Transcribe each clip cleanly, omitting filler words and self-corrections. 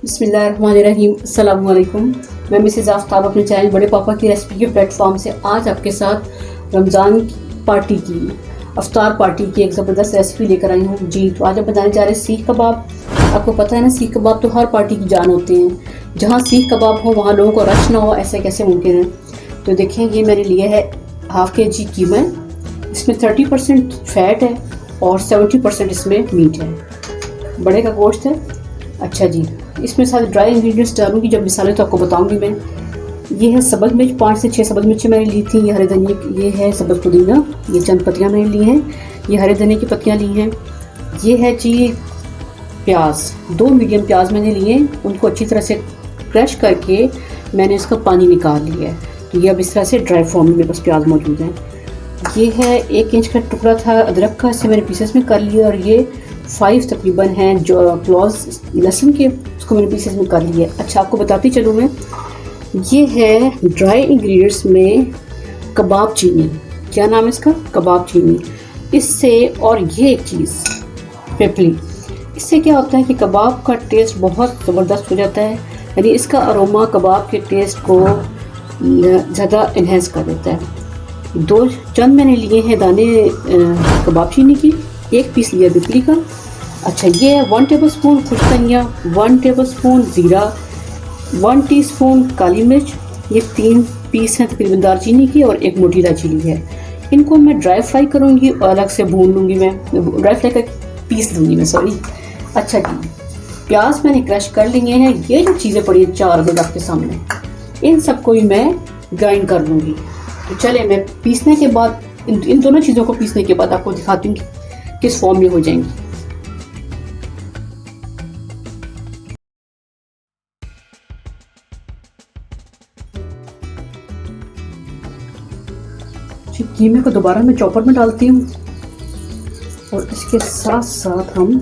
बिस्मिल्लाहिर्रहमानिर्रहीम, अस्सलाम वालेकुम। मैं मिसेस आफ्ताब अपने चैनल बड़े पापा की रेसिपी के प्लेटफॉर्म से आज आपके साथ रमज़ान पार्टी की अफ्तार पार्टी की एक ज़बरदस्त रेसिपी लेकर आई हूँ जी। तो आज हम बनाने जा रहे हैं सीख कबाब। आपको पता है ना, सीख कबाब तो हर पार्टी की जान होते हैं। जहाँ सीख कबाब हो वहाँ लोगों को रश ना हो, ऐसे कैसे मुमकिन है। तो देखें, ये मैंने लिए है हाफ़ kg कीमा। इसमें 30% फ़ैट है और 70% इसमें मीट है, बड़े का गोश्त है। अच्छा जी, इसमें सारे ड्राई इंग्रेडिएंट्स डालूंगी जब मिसालें तो आपको बताऊंगी मैं। ये है सब्ज़ मिर्च, 5 से 6 सब्ज़ मिर्ची मैंने ली थी। ये हरे धनिया, ये है सब्ज़ पुदीना, ये चंद पत्तियाँ मैंने ली हैं। ये हरे धनिया की पत्तियाँ ली हैं। ये है जी प्याज, 2 मीडियम प्याज मैंने लिए, उनको अच्छी तरह से क्रश करके मैंने इसका पानी निकाल लिया है। तो ये अब इस तरह से ड्राई फॉर्म में मेरे पास प्याज मौजूद हैं। ये है 1 इंच का टुकड़ा था अदरक का, इसे मैंने पीसेस में कर लिया। और ये 5 तकरीबन हैं जो क्लॉज लहसुन के, उसको मैंने पीसेस में कर लिया। अच्छा, आपको बताती चलूँ मैं, ये है ड्राई इंग्रेडिएंट्स में कबाब चीनी। क्या नाम है इसका? कबाब चीनी। इससे, और ये एक चीज़ पेपली, इससे क्या होता है कि कबाब का टेस्ट बहुत ज़बरदस्त हो जाता है। यानी इसका अरोमा कबाब के टेस्ट को ज़्यादा इन्हेंस कर देता है। 2 चंद मैंने लिए हैं दाने कबाब चीनी की, 1 पीस लिया बिपली का। अच्छा, ये है 1 टेबलस्पून खुश्क धनिया, 1 टेबलस्पून ज़ीरा, 1 टीस्पून काली मिर्च, ये 3 पीस हैं तकरीबन दालचीनी की, और 1 मोटी इलायची ली है। इनको मैं ड्राई फ्राई करूँगी और अलग से भून लूँगी। मैं ड्राई फ्राई कर पीस लूँगी मैं, सॉरी। अच्छा जी, प्याज मैंने क्रश कर लिए हैं। ये जो चीज़ें पड़ी हैं 4 अदद आपके सामने, इन सबको ही मैं ग्राइंड कर लूँगी। तो चले, मैं पीसने के बाद इन दोनों चीज़ों को पीसने के बाद आपको दिखाती हूँ किस फॉर्म में हो जाएंगी। कीमे को दोबारा मैं चॉपर में डालती हूँ और इसके साथ साथ हम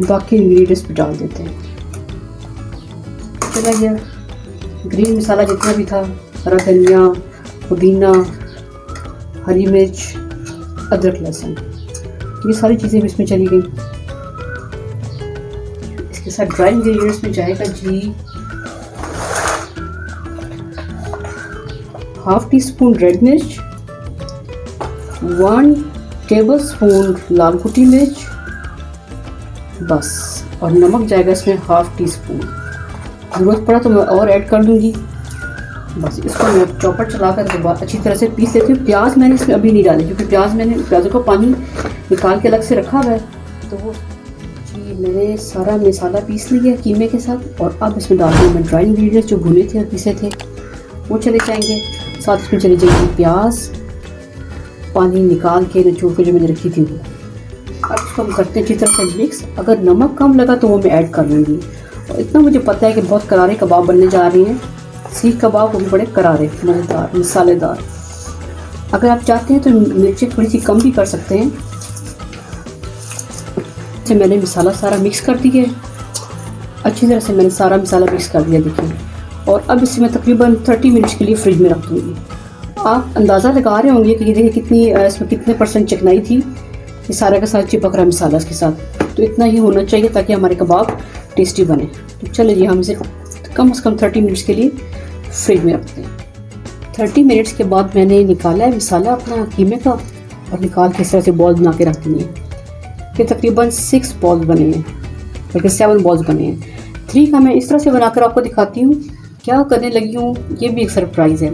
बाकी इंग्रेडिएंट्स भी डाल देते हैं। चला गया ग्रीन मसाला जितना भी था, हरा धनिया, पुदीना, हरी मिर्च, अदरक, लहसुन, ये सारी चीज़ें भी इसमें चली गई। इसके साथ ड्राई इंग्रेडिएंट्स में जाएगा जी हाफ टीस्पून रेड मिर्च, 1 टेबलस्पून लाल कुटी मिर्च, बस। और नमक जाएगा इसमें हाफ टीस्पून। ज़रूरत पड़ा तो मैं और ऐड कर दूँगी। बस इसको मैं चॉपर चलाकर के बाद अच्छी तरह से पीस लेती हूँ। प्याज मैंने इसमें अभी नहीं डाली क्योंकि प्याज़ों को पानी निकाल के अलग से रखा हुआ है। तो जी, मैंने सारा मसाला पीस लिया कीमे के साथ, और अब इसमें डाल दूँ मैं ड्राई इंग्रेडिएंट्स जो भुने थे और पीसे थे, वो चले जाएंगे। साथ इसमें चली जाएगी प्याज, पानी निकाल के निचोड़ के जो मैंने रखी थी वो। अब इसको हम करते हैं अच्छी तरह से मिक्स। अगर नमक कम लगा तो वो मैं ऐड कर लूँगी। और इतना मुझे पता है कि बहुत करारे कबाब बनने जा रहे हैं, सीख कबाब वो भी बड़े करारे, मज़ेदार, मसालेदार। अगर आप चाहते हैं तो मिर्ची थोड़ी सी कम भी कर सकते हैं। तो मैंने मसाला सारा मिक्स कर दिया, अच्छी तरह से मैंने सारा मसाला मिक्स कर दिया, देखिए। और अब इसे मैं तकरीबन 30 मिनट्स के लिए फ्रिज में रख दूँगी। आप अंदाज़ा लगा रहे होंगे कि ये देखिए कितनी इसमें कितने % चिकनाई थी। ये सारा का सारा चिपक रहा मसाला इसके साथ, तो इतना ही होना चाहिए ताकि हमारे कबाब टेस्टी बने। तो चलिए जी, हम इसे कम से कम 30 मिनट्स के लिए फ्रिज में रखते हैं। 30 मिनट्स के बाद मैंने निकाला है मसाला अपना कीमे का, और निकाल के इस तरह से बॉल बना के रख दिए हैं। फिर तकरीबन 6 बॉल्स बने हैं, बल्कि 7 बॉल्स बने हैं। 3 का मैं इस तरह से बनाकर आपको दिखाती हूँ। क्या करने लगी हूँ, ये भी एक सरप्राइज़ है।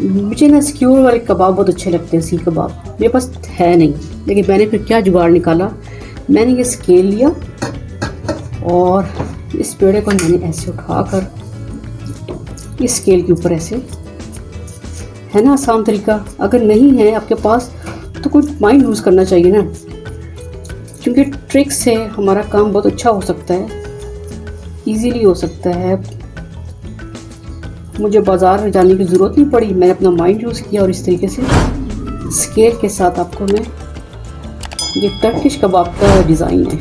मुझे ना स्क्यूर वाले कबाब बहुत अच्छे लगते हैं, सीख कबाब मेरे पास है नहीं, लेकिन मैंने फिर क्या जुगाड़ निकाला। मैंने ये स्केल लिया और इस पेड़े को मैंने ऐसे उठाकर इस स्केल के ऊपर ऐसे, है ना आसान तरीका। अगर नहीं है आपके पास तो कुछ माइंड यूज़ करना चाहिए ना, क्योंकि ट्रिक से हमारा काम बहुत अच्छा हो सकता है, इजीली हो सकता है। मुझे बाज़ार में जाने की ज़रूरत नहीं पड़ी, मैंने अपना माइंड यूज़ किया और इस तरीके से स्केल के साथ आपको मैं, ये टर्किश कबाब का डिज़ाइन है।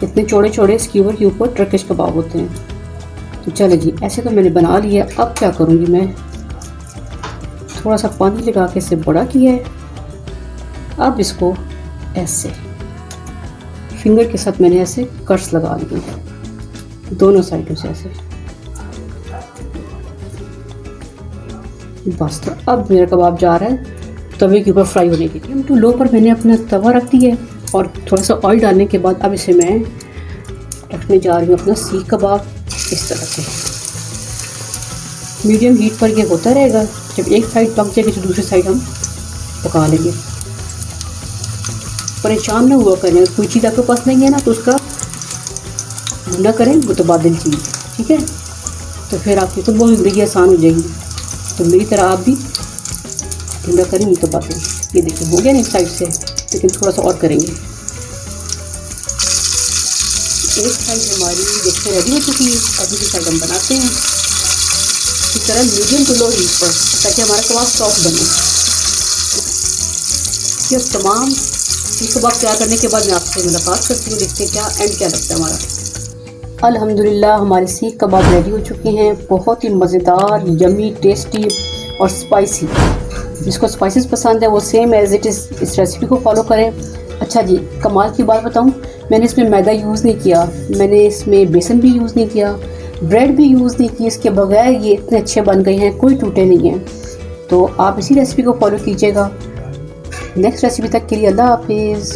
इतने चौड़े चौड़े स्क्यूवर के ऊपर टर्किश कबाब होते हैं। तो चले जी, ऐसे तो मैंने बना लिया। अब क्या करूँगी मैं, थोड़ा सा पानी लगा के इसे बड़ा किया है। अब इसको ऐसे फिंगर के साथ मैंने ऐसे कट्स लगा लिए दोनों साइडों से ऐसे। बस तो अब मेरा कबाब जा रहा है तवे के ऊपर फ्राई होने के लिए। तो लो पर मैंने अपना तवा रख दिया है और थोड़ा सा ऑयल डालने के बाद अब इसे मैं रखने जा रही हूँ अपना सीख कबाब इस तरह से। मीडियम हीट पर ये होता रहेगा, जब एक साइड पक जाएगी तो दूसरी साइड हम पका लेंगे। परेशान ना हुआ करें, कोई चीज़ आपके पास नहीं है ना तो उसका ना करें मुतबादिल चीज़, ठीक है। तो फिर आपकी तो बहुत ज़िंदगी आसान हो जाएगी। तो मेरी तरह आप भी ढूंढा करें मुतबादिल। ये देखिए हो गया ना एक साइड से, लेकिन थोड़ा सा और करेंगे। एक साइड हमारी देखते रेडी हो चुकी है, अब दूसरी साइड हम बनाते हैं इस तरह मीडियम टू लो हीट पर, ताकि हमारा कबाब सॉफ्ट बने। ये तमाम सीख कबाब तैयार करने के बाद मैं आपसे मुलाकात करती हूँ, देखते हैं क्या एंड क्या लगता है हमारा। अल्हम्दुलिल्लाह हमारे सीख कबाब रेडी हो चुके हैं, बहुत ही मज़ेदार, यमी, टेस्टी और स्पाइसी। जिसको स्पाइसेस पसंद है वो सेम एज़ इट इज़ इस रेसिपी को फॉलो करें। अच्छा जी, कमाल की बात बताऊँ, मैंने इसमें मैदा यूज़ नहीं किया, मैंने इसमें बेसन भी यूज़ नहीं किया, ब्रेड भी यूज़ नहीं की। इसके बगैर ये इतने अच्छे बन गए हैं, कोई टूटे नहीं हैं। तो आप इसी रेसिपी को फॉलो कीजिएगा। नेक्स्ट रेसिपी तक के लिए अल्लाह हाफिज़।